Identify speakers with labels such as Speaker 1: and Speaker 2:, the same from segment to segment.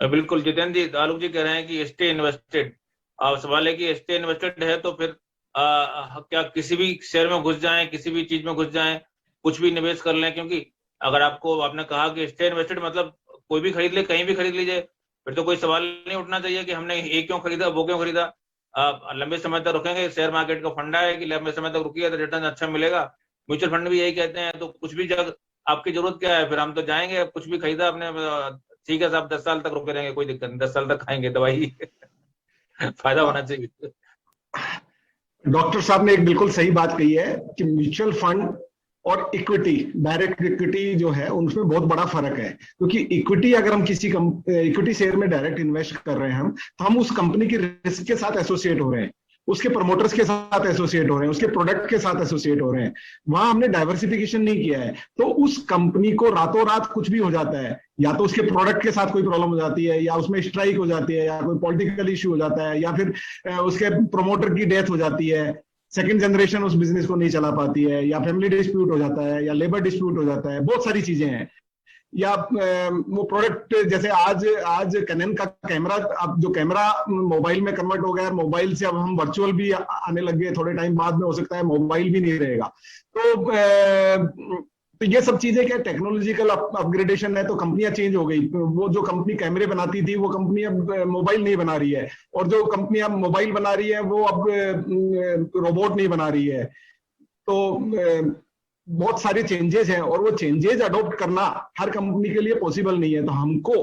Speaker 1: बिल्कुल जितेंद्र जी, आलोक जी कह रहे हैं कि स्टे इन्वेस्टेड। अब सवाल है कि स्टे इन्वेस्टेड है तो फिर क्या किसी भी शेयर में घुस जाएं, किसी भी चीज में घुस जाएं, कुछ भी निवेश कर लें? क्योंकि अगर आपको, आपने कहा कि स्टे इन्वेस्टेड मतलब कोई भी खरीद ले, कहीं भी खरीद लीजिए, फिर तो कोई सवाल नहीं उठना चाहिए कि हमने ये क्यों खरीदा, वो क्यों खरीदा। आप लंबे समय तक रुकेंगे, शेयर मार्केट का फंडा है कि लंबे समय तक रुकिए तो रिटर्न अच्छा मिलेगा। म्यूचुअल फंड भी यही कहते हैं। तो कुछ भी जगह आपकी जरूरत क्या है, फिर हम तो जाएंगे, कुछ भी खरीदा आपने, ठीक है साहब, 10 साल तक रुके रहेंगे, कोई दिक्कत नहीं, 10 साल तक खाएंगे दवाई। फायदा होना चाहिए।
Speaker 2: डॉक्टर साहब ने एक बिल्कुल सही बात कही है कि म्यूचुअल फंड और इक्विटी, डायरेक्ट इक्विटी जो है उनमें बहुत बड़ा फर्क है। क्योंकि इक्विटी, अगर हम किसी इक्विटी शेयर में डायरेक्ट इन्वेस्ट कर रहे हैं, हम तो हम उस कंपनी के रिस्क के साथ एसोसिएट हो रहे हैं, उसके प्रमोटर्स के साथ एसोसिएट हो रहे हैं, उसके प्रोडक्ट के साथ एसोसिएट हो रहे हैं। वहां हमने डाइवर्सिफिकेशन नहीं किया है, तो उस कंपनी को रातों रात कुछ भी हो जाता है, या तो उसके प्रोडक्ट के साथ कोई प्रॉब्लम हो जाती है, या उसमें स्ट्राइक हो जाती है, या कोई पॉलिटिकल इश्यू हो जाता है, या फिर उसके प्रमोटर की डेथ हो जाती है, सेकंड जनरेशन उस बिजनेस को नहीं चला पाती है, या फैमिली डिस्प्यूट हो जाता है, या लेबर डिस्प्यूट हो जाता है, बहुत सारी चीजें हैं। या वो प्रोडक्ट, जैसे आज आज कैनन का कैमरा, अब जो कैमरा मोबाइल में कन्वर्ट हो गया, मोबाइल से अब हम वर्चुअल भी आने लग गए, थोड़े टाइम बाद में हो सकता है मोबाइल भी नहीं रहेगा। तो ये सब चीजें क्या, टेक्नोलॉजिकल अपग्रेडेशन है, तो कंपनियां चेंज हो गई। वो जो कंपनी कैमरे बनाती थी वो कंपनी अब मोबाइल नहीं बना रही है, और जो कंपनी अब मोबाइल बना रही है वो अब रोबोट नहीं बना रही है। तो बहुत सारे चेंजेस हैं, और वो चेंजेस अडॉप्ट करना हर कंपनी के लिए पॉसिबल नहीं है। तो हमको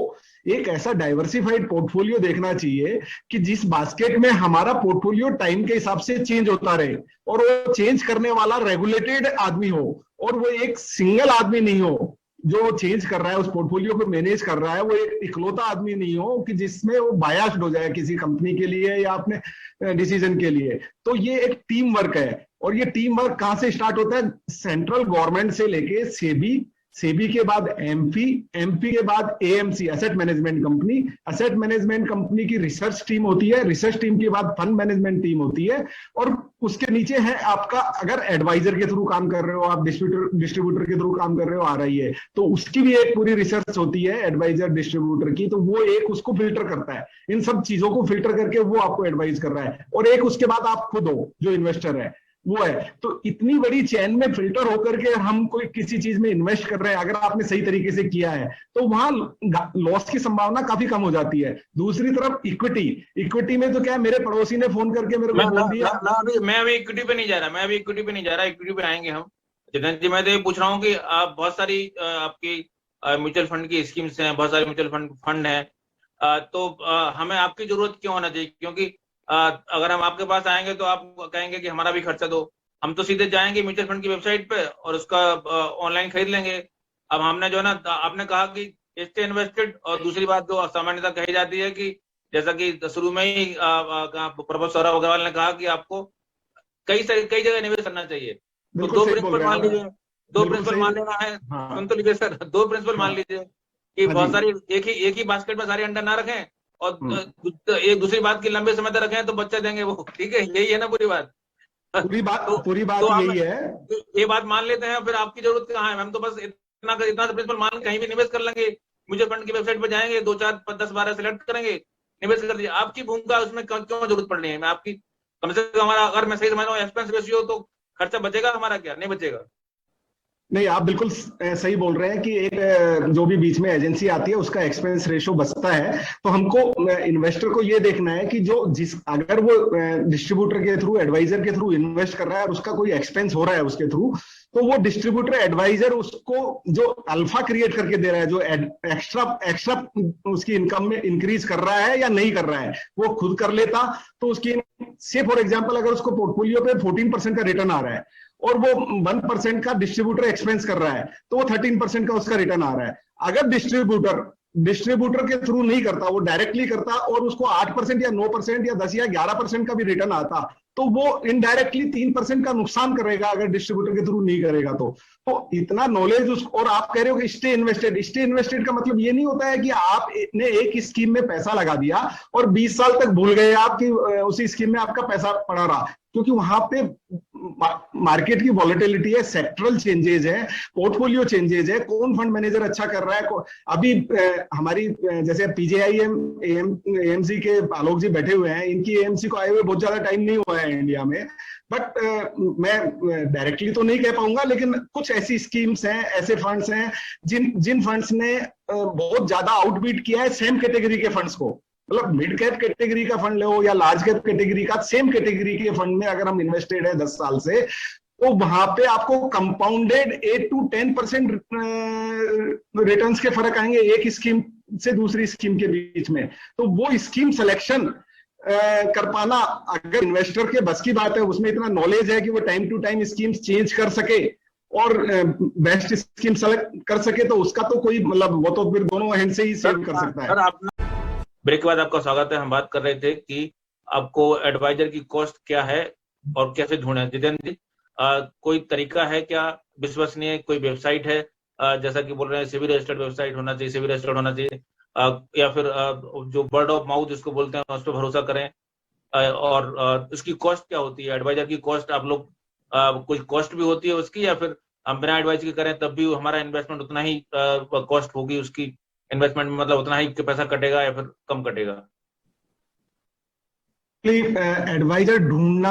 Speaker 2: एक ऐसा डाइवर्सिफाइड पोर्टफोलियो देखना चाहिए कि जिस बास्केट में हमारा पोर्टफोलियो टाइम के हिसाब से चेंज होता रहे, और वो चेंज करने वाला रेगुलेटेड आदमी हो, और वो एक सिंगल आदमी नहीं हो जो चेंज कर रहा है, उस पोर्टफोलियो को मैनेज कर रहा है। वो एक इकलौता आदमी नहीं हो कि जिसमें वो बायस्ड हो जाए किसी कंपनी के लिए या अपने डिसीजन के लिए। तो ये एक टीम वर्क है, और ये टीम वर्क कहां से स्टार्ट होता है? सेंट्रल गवर्नमेंट से लेके सेबी, सेबी के बाद एमपी, एमपी के बाद AMC, asset management company, asset management company की रिसर्च टीम होती है, रिसर्च टीम के बाद फंड मैनेजमेंट टीम होती है, और उसके नीचे है आपका, अगर एडवाइजर के थ्रू काम कर रहे हो आप, डिस्ट्रीब्यूटर के थ्रू काम कर रहे हो आ रही है, तो उसकी भी एक पूरी रिसर्च होती है एडवाइजर डिस्ट्रीब्यूटर की। तो वो एक उसको फिल्टर करता है, इन सब चीजों को फिल्टर करके वो आपको एडवाइज कर रहा है। और एक उसके बाद आप खुद हो जो इन्वेस्टर है, वो है। तो इतनी बड़ी चेन में फिल्टर होकर के हम कोई किसी चीज में इन्वेस्ट कर रहे हैं, अगर आपने सही तरीके से किया है तो वहां लॉस की संभावना काफी कम हो जाती है। दूसरी तरफ इक्विटी, इक्विटी में तो क्या है, मेरे पड़ोसी ने फोन करके मेरे को बोल दिया।
Speaker 1: मैं अभी इक्विटी पे नहीं जा रहा, इक्विटी पे आएंगे हम। जितेंद्र जी, मैं तो ये पूछ रहा हूँ कि आप, बहुत सारी आपकी म्यूचुअल फंड की स्कीम्स हैं, बहुत सारे म्यूचुअल फंड हैं, तो हमें आपकी जरूरत क्यों होना चाहिए? क्योंकि अगर हम आपके पास आएंगे तो आप कहेंगे कि हमारा भी खर्चा दो। हम तो सीधे जाएंगे म्यूचुअल फंड की वेबसाइट पे और उसका ऑनलाइन खरीद लेंगे। अब हमने जो है ना, आपने कहा कि स्टे इन्वेस्टेड, और दूसरी बात जो सामान्यतः कही जाती है कि जैसा कि शुरू में ही प्रोफेसर सौरभ अग्रवाल ने कहा कि आपको कई जगह निवेश करना चाहिए। तो दो प्रिंसिपल मान लीजिए, दो प्रिंसिपल मान लेना है। सुन तो लीजिए सर, दो प्रिंसिपल मान लीजिए कि बहुत सारी एक ही बास्केट में सारे अंडा ना रखें, और एक दूसरी बात की लंबे समय तक रखें तो बच्चे देंगे वो। ठीक है, यही है ना पूरी बात?
Speaker 2: पूरी बात यही है।
Speaker 1: ये बात मान लेते हैं, फिर आपकी जरूरत कहाँ है? हम तो बस इतना प्रिंसिपल मान कहीं भी निवेश कर लेंगे, म्यूचुअल फंड की वेबसाइट पर जाएंगे, 2 4 10 12 सिलेक्ट करेंगे, निवेश कर दिया। आपकी भूमिका उसमें क्यों जरूरत पड़ रही है? मैं आपकी, कम से कम हमारा, अगर मैं सही समझ रहा हूँ, एक्सपेंस रेशियो, तो खर्चा बचेगा हमारा, क्या नहीं बचेगा?
Speaker 2: नहीं, आप बिल्कुल सही बोल रहे हैं कि एक जो भी बीच में एजेंसी आती है उसका एक्सपेंस रेशो बचता है। तो हमको, इन्वेस्टर को ये देखना है कि अगर वो डिस्ट्रीब्यूटर के थ्रू, एडवाइजर के थ्रू इन्वेस्ट कर रहा है और उसका कोई एक्सपेंस हो रहा है उसके थ्रू, तो वो डिस्ट्रीब्यूटर एडवाइजर उसको जो अल्फा क्रिएट करके दे रहा है, जो एक्स्ट्रा उसकी इनकम में इंक्रीज कर रहा है या नहीं कर रहा है, वो खुद कर लेता। तो उसकी, से फॉर एग्जाम्पल, अगर उसको पोर्टफोलियो पे 14% का रिटर्न आ रहा है और वो 1% का डिस्ट्रीब्यूटर एक्सपेंस कर रहा है, तो वो 13% का उसका रिटर्न आ रहा है। अगर डिस्ट्रीब्यूटर के थ्रू नहीं करता, वो डायरेक्टली करता और उसको 8% या 9% या 10 या 11% का भी रिटर्न आता, तो वो इनडायरेक्टली 3% का नुकसान करेगा अगर डिस्ट्रीब्यूटर के थ्रू नहीं करेगा। तो इतना नॉलेज और आप कह रहे हो कि स्टे इन्वेस्टेड का मतलब ये नहीं होता है कि आपने एक स्कीम में पैसा लगा दिया और 20 साल तक भूल गए आप कि उसी स्कीम में आपका पैसा पड़ा रहा। क्योंकि वहां पे मार्केट की वॉलेटिलिटी है, सेक्टरल चेंजेज है, पोर्टफोलियो चेंजेज है, कौन फंड मैनेजर अच्छा कर रहा है। अभी हमारी जैसे पीजेआईएम एएमसी के आलोक जी बैठे हुए हैं, इनकी एएमसी को आए हुए बहुत ज्यादा टाइम नहीं हुआ है इंडिया में, बट मैं डायरेक्टली तो नहीं कह पाऊंगा, लेकिन कुछ ऐसी स्कीम्स हैं, ऐसे फंड्स हैं जिन फंड्स ने बहुत ज्यादा आउटबीट किया है सेम कैटेगरी के फंड्स को। मतलब मिड कैप कैटेगरी का फंड लो या लार्ज कैप कैटेगरी का, सेम कैटेगरी के फंड में अगर हम इन्वेस्टेड है 10 साल से, तो वहां पे आपको कंपाउंडेड 8 to 10% रिटर्न्स के फर्क आएंगे एक स्कीम से दूसरी स्कीम के बीच में। तो वो स्कीम सिलेक्शन कर पाना अगर इन्वेस्टर के बस की बात है, उसमें इतना नॉलेज है कि वो time to time schemes change कर सके और बेस्ट स्कीम सेलेक्ट कर सके, तो उसका तो कोई मतलब वो तो फिर दोनों हैंड से ही सेव कर सकता है।
Speaker 1: ब्रेक के बाद आपका स्वागत है। हम बात कर रहे थे कि आपको एडवाइजर की कॉस्ट क्या है और कैसे ढूंढे। जितेंद्र जी, कोई तरीका है क्या विश्वसनीय, कोई वेबसाइट है जैसा कि बोल रहे हैं सेबी रजिस्टर्ड वेबसाइट होना चाहिए, सेबी रजिस्टर्ड होना चाहिए, या फिर जो वर्ड ऑफ माउथ जिसको बोलते हैं उस पर भरोसा करें, और उसकी कॉस्ट क्या होती है? एडवाइजर की कॉस्ट आप लोग कोई कॉस्ट भी होती है उसकी, या फिर हम बिना एडवाइज के करें तब भी हमारा इन्वेस्टमेंट उतना ही कॉस्ट होगी उसकी, इन्वेस्टमेंट में मतलब उतना ही पैसा कटेगा या फिर कम कटेगा?
Speaker 2: एडवाइजर ढूंढना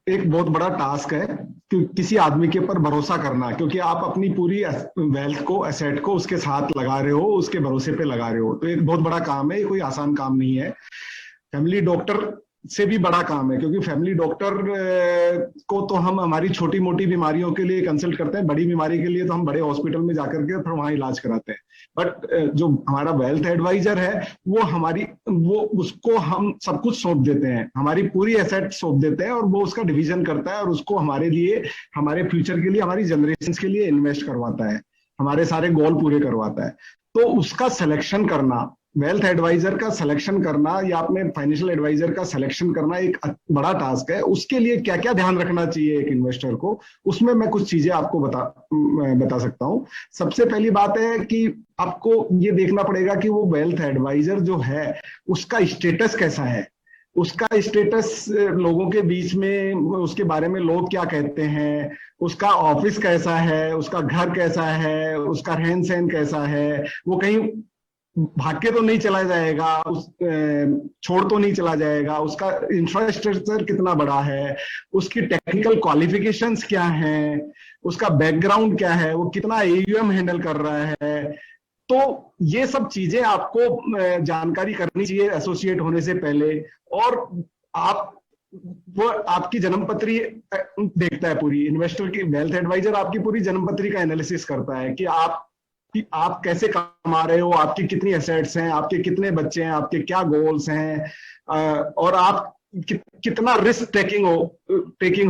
Speaker 2: एक बहुत बड़ा टास्क है कि किसी आदमी के ऊपर भरोसा करना, क्योंकि आप अपनी पूरी वेल्थ को, एसेट को उसके साथ लगा रहे हो, उसके भरोसे पे लगा रहे हो, तो एक बहुत बड़ा काम है, ये कोई आसान काम नहीं है। फैमिली डॉक्टर से भी बड़ा काम है, क्योंकि फैमिली डॉक्टर को तो हम हमारी छोटी मोटी बीमारियों के लिए कंसल्ट करते हैं, बड़ी बीमारी के लिए तो हम बड़े हॉस्पिटल में जाकर के फिर वहां इलाज कराते हैं। बट जो हमारा वेल्थ एडवाइजर है वो उसको हम सब कुछ सौंप देते हैं, हमारी पूरी एसेट सौंप देते हैं, और वो उसका डिवीजन करता है और उसको हमारे लिए, हमारे फ्यूचर के लिए, हमारी जनरेशन के लिए इन्वेस्ट करवाता है, हमारे सारे गोल पूरे करवाता है। तो उसका सिलेक्शन करना, वेल्थ एडवाइजर का सिलेक्शन करना या अपने फाइनेंशियल एडवाइजर का सिलेक्शन करना एक बड़ा टास्क है। उसके लिए क्या क्या ध्यान रखना चाहिए एक इन्वेस्टर को, उसमें मैं कुछ चीजें आपको बता सकता हूं। सबसे पहली बात है कि आपको ये देखना पड़ेगा कि वो वेल्थ एडवाइजर जो है उसका स्टेटस कैसा है, उसका स्टेटस लोगों के बीच में, उसके बारे में लोग क्या कहते हैं, उसका ऑफिस कैसा है, उसका घर कैसा है, उसका रहन सहन कैसा है, वो कहीं भाग के तो नहीं चला जाएगा, छोड़ तो नहीं चला जाएगा, उसका इंफ्रास्ट्रक्चर कितना बड़ा है, उसकी टेक्निकल क्वालिफिकेशंस क्या हैं, उसका बैकग्राउंड क्या है, वो कितना एयूएम हैंडल कर रहा है। तो ये सब चीजें आपको जानकारी करनी चाहिए एसोसिएट होने से पहले। और वो आपकी जन्मपत्री देखता है पूरी, इन्वेस्टर की वेल्थ एडवाइजर आपकी पूरी जन्मपत्री का एनालिसिस करता है कि आप कैसे कमा रहे हो, आपकी कितनी एसेट्स हैं, आपके कितने बच्चे हैं, आपके क्या गोल्स हैं, और आप कितना रिस्क टेकिंग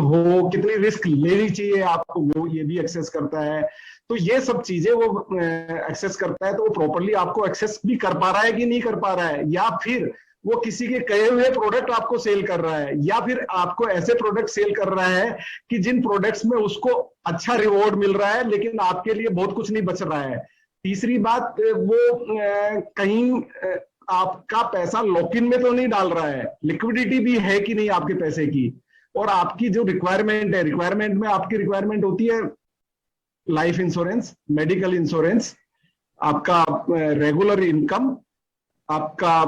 Speaker 2: हो, कितनी रिस्क लेनी चाहिए आपको, वो ये भी एक्सेस करता है। तो ये सब चीजें वो एक्सेस करता है, तो वो प्रॉपरली आपको एक्सेस भी कर पा रहा है कि नहीं कर पा रहा है, या फिर वो किसी के कहे हुए प्रोडक्ट आपको सेल कर रहा है, या फिर आपको ऐसे प्रोडक्ट सेल कर रहा है कि जिन प्रोडक्ट्स में उसको अच्छा रिवॉर्ड मिल रहा है लेकिन आपके लिए बहुत कुछ नहीं बच रहा है। तीसरी बात, वो कहीं आपका पैसा लॉक इन में तो नहीं डाल रहा है, लिक्विडिटी भी है कि नहीं आपके पैसे की, और आपकी जो रिक्वायरमेंट है, रिक्वायरमेंट में आपकी रिक्वायरमेंट होती है लाइफ इंश्योरेंस, मेडिकल इंश्योरेंस, आपका रेगुलर इनकम, आपका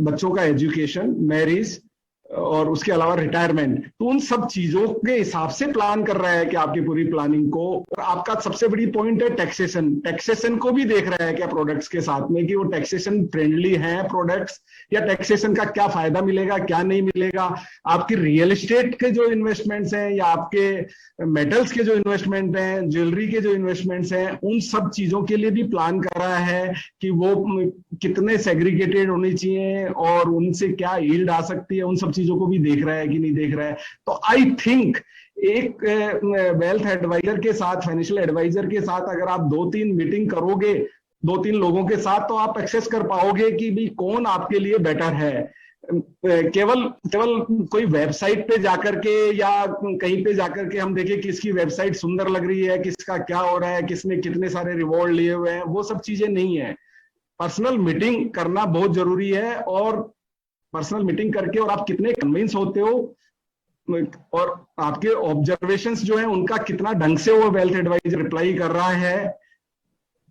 Speaker 2: बच्चों का एजुकेशन, मैरिज, और उसके अलावा रिटायरमेंट। तो उन सब चीजों के हिसाब से प्लान कर रहा है कि आपकी पूरी प्लानिंग को। और आपका सबसे बड़ी पॉइंट है टैक्सेशन, टैक्सेशन को भी देख रहा है क्या प्रोडक्ट्स के साथ में, कि वो टैक्सेशन फ्रेंडली है प्रोडक्ट्स, या टैक्सेशन का क्या फायदा मिलेगा, क्या नहीं मिलेगा। आपकी रियल एस्टेट के जो इन्वेस्टमेंट्स हैं, या आपके मेटल्स के जो इन्वेस्टमेंट हैं, ज्वेलरी के जो इन्वेस्टमेंट्स हैं, उन सब चीजों के लिए भी प्लान कर रहा है कि वो कितने सेग्रीगेटेड होनी चाहिए और उनसे क्या यील्ड आ सकती है, उन सब चीजों को भी देख रहा है कि नहीं देख रहा है। तो आई थिंक एक वेल्थ एडवाइजर के साथ, फाइनेंशियल एडवाइजर के साथ अगर आप 2-3 मीटिंग करोगे 2-3 लोगों के साथ, तो आप एक्सेस कर पाओगे कि भी कौन आपके लिए बेटर है। केवल कोई वेबसाइट पे जाकर के या कहीं पे जाकर के हम देखें किसकी वेबसाइट सुंदर लग रही है, किसका क्या हो रहा है, किसने कितने सारे रिवॉर्ड लिए हुए हैं, वो सब चीजें नहीं है। पर्सनल मीटिंग करना बहुत जरूरी है, और पर्सनल मीटिंग करके और आप कितने कन्विंस होते हो और आपके ऑब्जर्वेशंस जो है उनका कितना ढंग से वो वेल्थ एडवाइजर रिप्लाई कर रहा है,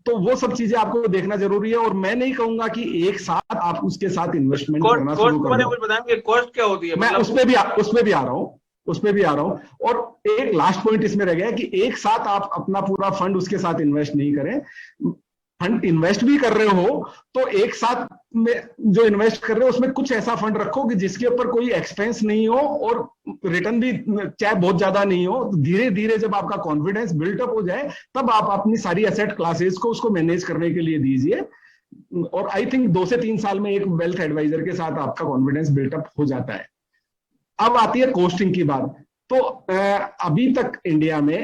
Speaker 2: तो वो सब चीजें आपको देखना जरूरी है। और मैं नहीं कहूंगा कि एक साथ आप उसके साथ इन्वेस्टमेंट करना शुरू कर दो।
Speaker 1: कुछ बताएंगे कॉस्ट क्या होती है?
Speaker 2: मैं उसमें भी आ रहा हूं। और एक लास्ट पॉइंट इसमें रह गया कि एक साथ आप अपना पूरा फंड उसके साथ इन्वेस्ट नहीं करें। फंड इन्वेस्ट भी कर रहे हो तो एक साथ में जो इन्वेस्ट कर रहे हो उसमें कुछ ऐसा फंड रखो कि जिसके ऊपर कोई एक्सपेंस नहीं हो और रिटर्न भी चाहे बहुत ज्यादा नहीं हो। धीरे धीरे जब आपका कॉन्फिडेंस बिल्टअप हो जाए तब आप अपनी सारी एसेट क्लासेस को उसको मैनेज करने के लिए दीजिए। और आई थिंक 2 से 3 साल में एक वेल्थ एडवाइजर के साथ आपका कॉन्फिडेंस बिल्टअप हो जाता है। अब आती है कॉस्टिंग की बात। तो अभी तक इंडिया में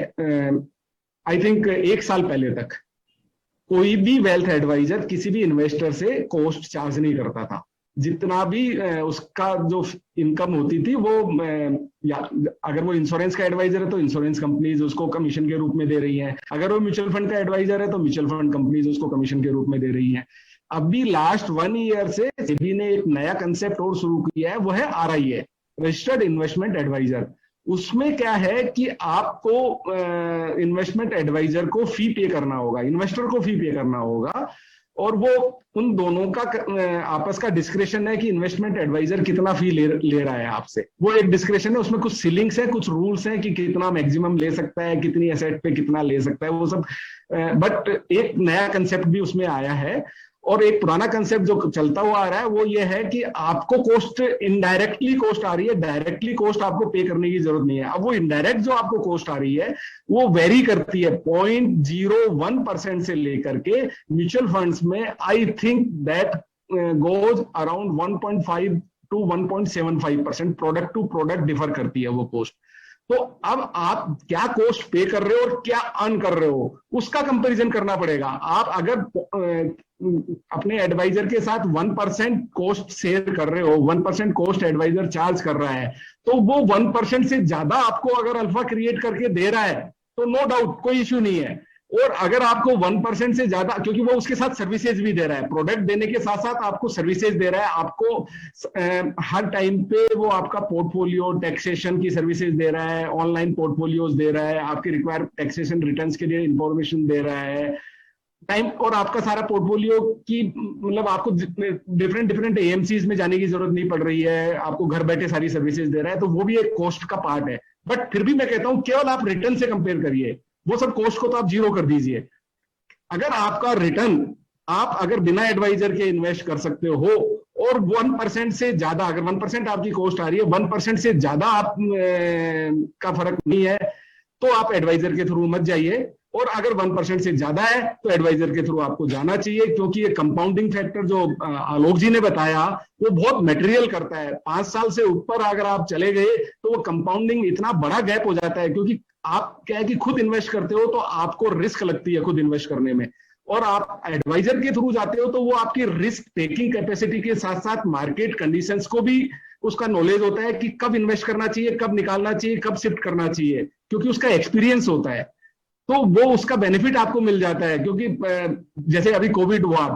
Speaker 2: आई थिंक 1 साल पहले तक कोई भी वेल्थ एडवाइजर किसी भी इन्वेस्टर से कॉस्ट चार्ज नहीं करता था। जितना भी उसका जो इनकम होती थी वो या अगर वो इंश्योरेंस का एडवाइजर है तो इंश्योरेंस कंपनीज उसको कमीशन के रूप में दे रही हैं, अगर वो म्यूचुअल फंड का एडवाइजर है तो म्यूचुअल फंड कंपनीज उसको कमीशन के रूप में दे रही हैं। अभी लास्ट 1 ईयर से सेबी ने एक नया कंसेप्ट और शुरू किया है, वो है RIA, रजिस्टर्ड इन्वेस्टमेंट एडवाइजर। उसमें क्या है कि आपको इन्वेस्टमेंट एडवाइजर को फी पे करना होगा, इन्वेस्टर को फी पे करना होगा, और वो उन दोनों का आपस का डिस्क्रिप्शन है कि इन्वेस्टमेंट एडवाइजर कितना फी ले रहा है आपसे। वो एक डिस्क्रिप्शन है, उसमें कुछ सीलिंग्स है, कुछ रूल्स हैं कि कितना मैक्सिमम ले सकता है, कितनी एसेट पे कितना ले सकता है, वो सब। बट एक नया कंसेप्ट भी उसमें आया है। और एक पुराना कंसेप्ट जो चलता हुआ आ रहा है वो ये है कि आपको कॉस्ट इनडायरेक्टली कॉस्ट आ रही है, डायरेक्टली कॉस्ट आपको पे करने की जरूरत नहीं है। अब वो इनडायरेक्ट जो आपको कॉस्ट आ रही है वो वेरी करती है 0.01% से लेकर के म्यूचुअल फंड्स में I think that goes around 1.5 to 1.75%, product to product differ करती है वो कॉस्ट। तो अब आप क्या कॉस्ट पे कर रहे हो और क्या अर्न कर रहे हो उसका कंपैरिजन करना पड़ेगा। आप अगर अपने एडवाइजर के साथ 1% कॉस्ट शेयर कर रहे हो, 1% कॉस्ट एडवाइजर चार्ज कर रहा है, तो वो 1% से ज्यादा आपको अगर अल्फा क्रिएट करके दे रहा है तो नो डाउट कोई इश्यू नहीं है। और अगर आपको 1% से ज्यादा, क्योंकि वो उसके साथ सर्विसेज भी दे रहा है, प्रोडक्ट देने के साथ साथ आपको सर्विसेज दे रहा है, आपको हर टाइम पे वो आपका पोर्टफोलियो टैक्सेशन की सर्विसेज दे रहा है, ऑनलाइन पोर्टफोलियोज दे रहा है, आपके रिक्वायर्ड टैक्सेशन रिटर्न्स के लिए इंफॉर्मेशन दे रहा है टाइम, और आपका सारा पोर्टफोलियो की मतलब आपको डिफरेंट AMCs में जाने की जरूरत नहीं पड़ रही है, आपको घर बैठे सारी सर्विसेज दे रहा है, तो वो भी एक कॉस्ट का पार्ट है। बट फिर भी मैं कहता हूं केवल आप रिटर्न से कंपेयर करिए, वो सब कॉस्ट को तो आप 0 कर दीजिए। अगर आपका रिटर्न आप अगर बिना एडवाइजर के इन्वेस्ट कर सकते हो और 1% से ज्यादा, अगर 1% आपकी कॉस्ट आ रही है, 1% से ज्यादा आप का फर्क नहीं है तो आप एडवाइजर के थ्रू मत जाइए। और अगर 1% से ज्यादा है तो एडवाइजर के थ्रू आपको जाना चाहिए, क्योंकि ये कंपाउंडिंग फैक्टर जो आलोक जी ने बताया वो बहुत मटेरियल करता है। 5 साल से ऊपर अगर आप चले गए तो वो कंपाउंडिंग इतना बड़ा गैप हो जाता है, क्योंकि आप क्या है कि खुद इन्वेस्ट करते हो तो आपको रिस्क लगती है खुद इन्वेस्ट करने में, और आप एडवाइजर के थ्रू जाते हो तो वो आपकी रिस्क टेकिंग कैपेसिटी के साथ साथ मार्केट कंडीशंस को भी उसका नॉलेज होता है कि कब इन्वेस्ट करना चाहिए, कब निकालना चाहिए, कब शिफ्ट करना चाहिए, क्योंकि उसका एक्सपीरियंस होता है। तो वो उसका बेनिफिट आपको मिल जाता है। क्योंकि जैसे अभी कोविड हुआ,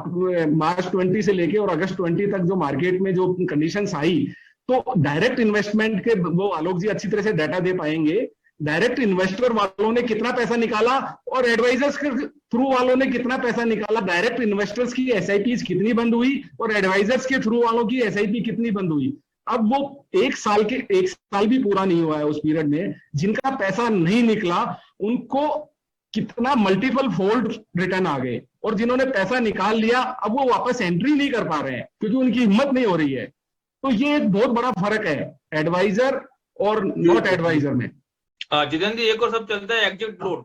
Speaker 2: मार्च 20 से लेके और अगस्त 20 तक जो मार्केट में जो कंडीशंस आई, तो डायरेक्ट इन्वेस्टमेंट के वो आलोक जी अच्छी तरह से डाटा दे पाएंगे, डायरेक्ट इन्वेस्टर वालों ने कितना पैसा निकाला और एडवाइजर्स के थ्रू वालों ने कितना पैसा निकाला, डायरेक्ट इन्वेस्टर्स की SIPs कितनी बंद हुई और एडवाइजर्स के थ्रू वालों की SIP कितनी बंद हुई। अब वो 1 साल भी पूरा नहीं हुआ है उस पीरियड में, जिनका पैसा नहीं निकला उनको कितना मल्टीपल फोल्ड रिटर्न आ गए, और जिन्होंने पैसा निकाल लिया अब वो वापस एंट्री नहीं कर पा रहे हैं क्योंकि उनकी हिम्मत नहीं हो रही है। तो ये एक बहुत बड़ा फर्क है एडवाइजर और नॉट एडवाइजर में।
Speaker 1: जितेंद्र जी, एक और सब चलता है एग्जिट लोड।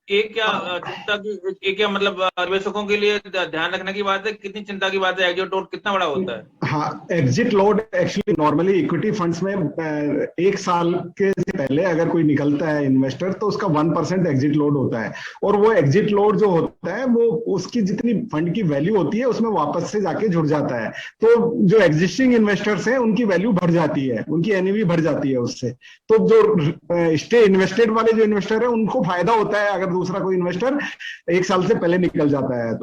Speaker 1: एक क्या चिंता की, एक क्या मतलब निवेशकों के लिए ध्यान रखने की बात है, कितनी चिंता की बात है, एग्जिट लोड कितना बड़ा होता है?
Speaker 2: हाँ, exit load actually normally equity funds में 1 साल के पहले अगर कोई निकलता है इन्वेस्टर तो उसका 1% एग्जिट लोड होता है, और वो एग्जिट लोड जो होता है वो उसकी जितनी फंड की वैल्यू होती है उसमें वापस से जाके जुड़ जाता है। तो जो एग्जिस्टिंग इन्वेस्टर्स हैं उनकी वैल्यू बढ़ जाती है, उनकी NAV बढ़ जाती है उससे। तो जो स्टे इन्वेस्टेड वाले जो इन्वेस्टर है उनको फायदा होता है, अगर दूसरा कोई इन्वेस्टर 1 साल से पहले निकल जाता है।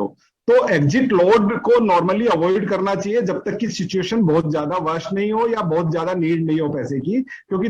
Speaker 2: तो एग्जिट लोड को नॉर्मली अवॉइड करना चाहिए जब तक कि सिचुएशन बहुत ज्यादा वर्स्ट नहीं हो या बहुत ज्यादा नीड नहीं हो पैसे की, क्योंकि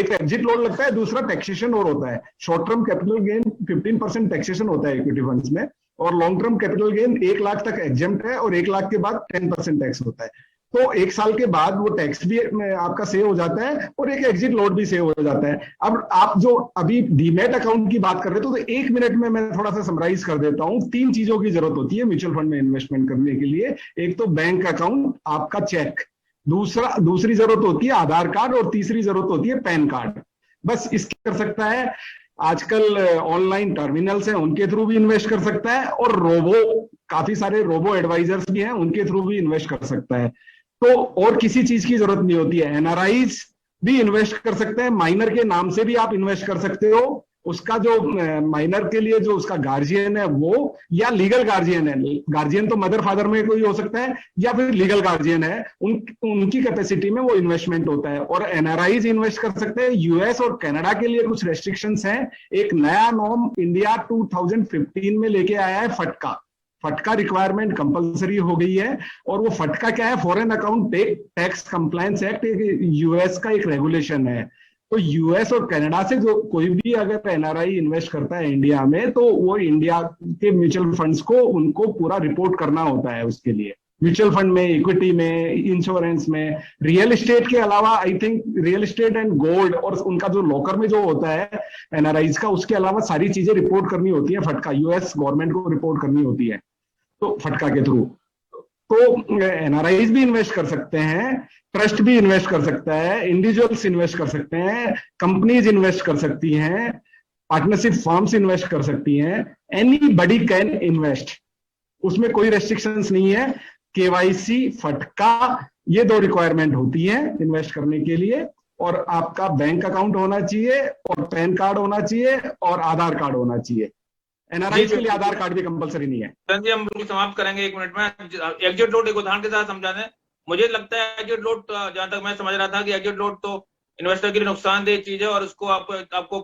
Speaker 2: एक एग्जिट लोड लगता है, दूसरा टैक्सेशन और होता है। Short term capital gain 15% taxation होता है इक्विटी फंड्स में, और long term capital gain 1 lakh तक एग्जेम्प्ट है और 1 लाख के बाद 10% टैक्स होता है। तो 1 साल के बाद वो टैक्स भी आपका सेव हो जाता है और एक एग्जिट लोड भी सेव हो जाता है। अब आप जो अभी डीमैट अकाउंट की बात कर रहे थे, तो 1 मिनट में मैं थोड़ा सा समराइज कर देता हूं। 3 चीजों की जरूरत होती है म्यूचुअल फंड में इन्वेस्टमेंट करने के लिए। एक तो बैंक अकाउंट, आपका चेक, दूसरी जरूरत होती है आधार कार्ड, और तीसरी जरूरत होती है पैन कार्ड। बस इसके कर सकता है। आजकल ऑनलाइन टर्मिनल्स हैं, उनके थ्रू भी इन्वेस्ट कर सकता है, और काफी सारे रोबो एडवाइजर्स भी हैं, उनके थ्रू भी इन्वेस्ट कर सकता है। तो और किसी चीज की जरूरत नहीं होती है। एनआरआईज भी इन्वेस्ट कर सकते हैं, माइनर के नाम से भी आप इन्वेस्ट कर सकते हो। उसका जो माइनर के लिए जो उसका गार्जियन है वो, या लीगल गार्जियन है, गार्जियन तो मदर फादर में कोई हो सकता है, या फिर लीगल गार्जियन है, उनकी कैपेसिटी में वो इन्वेस्टमेंट होता है। और एनआरआईज इन्वेस्ट कर सकते हैं। यूएस और कनाडा के लिए कुछ रेस्ट्रिक्शंस हैं। एक नया नॉर्म इंडिया 2015 में लेके आया है, फटका रिक्वायरमेंट कंपलसरी हो गई है। और वो फटका क्या है? Foreign account tax compliance act, US का एक रेगुलेशन है। तो यूएस और कनाडा से जो कोई भी अगर एनआरआई इन्वेस्ट करता है इंडिया में, तो वो इंडिया के म्यूचुअल फंड्स को उनको पूरा रिपोर्ट करना होता है। उसके लिए म्यूचुअल फंड में, इक्विटी में, इंश्योरेंस में, रियल एस्टेट के अलावा I think real estate and gold और उनका जो लॉकर में जो होता है एनआरआईज का, उसके अलावा सारी चीजें रिपोर्ट करनी होती है। फटका यूएस गवर्नमेंट को रिपोर्ट करनी होती है, तो फटका के थ्रू। तो एनआरआईज भी इन्वेस्ट कर सकते हैं, ट्रस्ट भी इन्वेस्ट कर सकता है, इंडिविजुअल्स इन्वेस्ट कर सकते हैं, कंपनीज इन्वेस्ट कर सकती हैं, पार्टनरशिप फर्म्स इन्वेस्ट कर सकती हैं। एनीबडी कैन इन्वेस्ट, उसमें कोई रेस्ट्रिक्शंस नहीं है। केवाईसी, फटका, ये 2 रिक्वायरमेंट होती है इन्वेस्ट करने के लिए। और आपका बैंक अकाउंट होना चाहिए, और पैन कार्ड होना चाहिए, और आधार कार्ड होना चाहिए। एनआरआई के लिए आधार कार्ड भी कंपलसरी नहीं है।
Speaker 1: जी, हम बिल्कुल समाप्त करेंगे 1 मिनट में। एग्जिट लोड एक उदाहरण के साथ समझा दें। मुझे लगता है एग्जिट लोड, जहां तक मैं समझ रहा था कि एग्जिट लोड तो इन्वेस्टर के लिए नुकसानदेह चीज है, और उसको आपको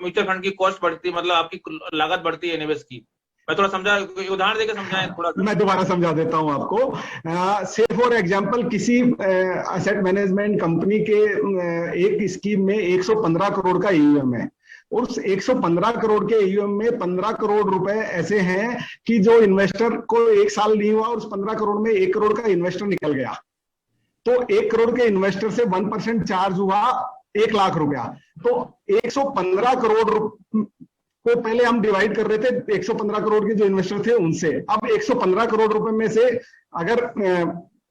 Speaker 1: म्यूचुअल फंड की कॉस्ट बढ़ती, मतलब आपकी लागत बढ़ती है निवेश की। मैं थोड़ा समझा, उदाहरण देकर समझाएं थोड़ा।
Speaker 2: मैं दोबारा समझा देता हूं आपको। से फॉर एग्जांपल, किसी एसेट मैनेजमेंट कंपनी के एक स्कीम में 115 करोड़ का ईयूएम है, और उस 115 करोड़ के ईयूएम में 15 करोड़ रुपए ऐसे हैं कि जो इन्वेस्टर को 1 साल नहीं हुआ, और उस 15 करोड़ में 1 करोड़ का इन्वेस्टर निकल गया। तो 1 करोड़ के इन्वेस्टर से 1% चार्ज हुआ 1 लाख रुपया। तो 115 करोड़ को पहले हम डिवाइड कर रहे थे 115 करोड़ के जो इन्वेस्टर थे उनसे। अब 115 करोड़ रुपए में से अगर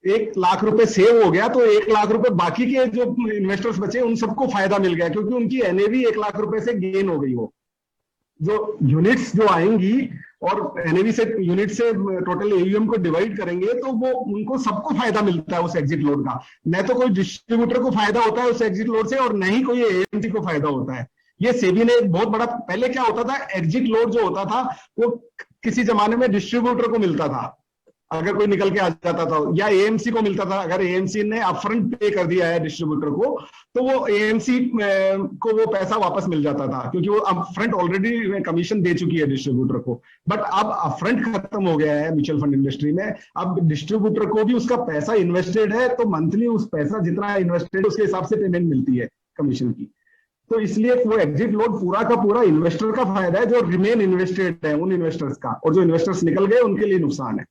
Speaker 2: 1 लाख रुपए सेव हो गया, तो 1 लाख रुपए बाकी के जो इन्वेस्टर्स बचे उन सबको फायदा मिल गया, क्योंकि उनकी एनएवी 1 लाख रुपए से गेन हो गई। वो जो यूनिट्स जो आएंगी और एनएवी से, यूनिट से टोटल एयूएम को डिवाइड करेंगे, तो वो उनको सबको फायदा मिलता है उस एग्जिट लोड का। न तो कोई डिस्ट्रीब्यूटर को फायदा होता है उस एग्जिट लोड से, और न ही कोई एएमसी को फायदा होता है। ये सेबी ने एक बहुत बड़ा, पहले क्या होता था, एग्जिट लोड जो होता था वो किसी जमाने में डिस्ट्रीब्यूटर को मिलता था अगर कोई निकल के आ जाता था, या एएमसी को मिलता था। अगर एएमसी ने अपफ्रंट पे कर दिया है डिस्ट्रीब्यूटर को, तो वो एएमसी को वो पैसा वापस मिल जाता था, क्योंकि वो अपफ्रंट ऑलरेडी कमीशन दे चुकी है डिस्ट्रीब्यूटर को। बट अब अपफ्रंट खत्म हो गया है म्यूचुअल फंड इंडस्ट्री में। अब डिस्ट्रीब्यूटर को भी उसका पैसा इन्वेस्टेड है, तो मंथली उस पैसा जितना इन्वेस्टेड उसके हिसाब से पेमेंट मिलती है कमीशन की। तो इसलिए वो एग्जिट लोड पूरा का पूरा इन्वेस्टर का फायदा है, जो रिमेन इन्वेस्टेड है उन इन्वेस्टर्स का, और जो इन्वेस्टर्स निकल गए उनके लिए नुकसान है।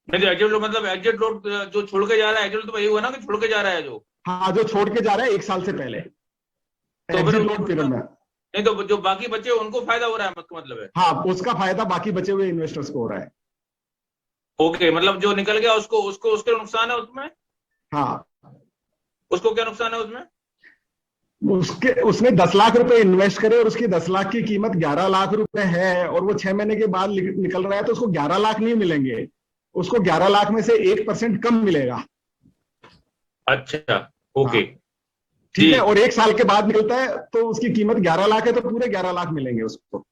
Speaker 1: नहीं, एग्जिट लोड मतलब एग्जिट लोड जो छोड़ के जा रहा है, एग्जिट लोड तो वही हुआ ना कि छोड़ के जा रहा है जो।
Speaker 2: हाँ, जो छोड़ के जा रहा है 1 साल से पहले, तो एग्जिट लोड पीरियड में।
Speaker 1: नहीं, तो जो बाकी बचे उनको फायदा हो रहा है, मतलब है।
Speaker 2: हाँ, उसका फायदा बाकी बचे हुए इन्वेस्टर्स को हो रहा है।
Speaker 1: ओके, मतलब जो निकल गया उसको उसके नुकसान है उसमें।
Speaker 2: हाँ,
Speaker 1: उसको क्या नुकसान है उसमें?
Speaker 2: उसने 10 लाख रुपए इन्वेस्ट करे, और उसकी 10 लाख की कीमत 11 लाख रुपए है, और वो 6 महीने के बाद निकल रहा है, तो उसको 11 लाख नहीं मिलेंगे, उसको 11 लाख में से 1% कम मिलेगा।
Speaker 1: अच्छा, ओके,
Speaker 2: ठीक है। और 1 साल के बाद मिलता है, तो उसकी कीमत 11 लाख है, तो पूरे 11 लाख मिलेंगे उसको।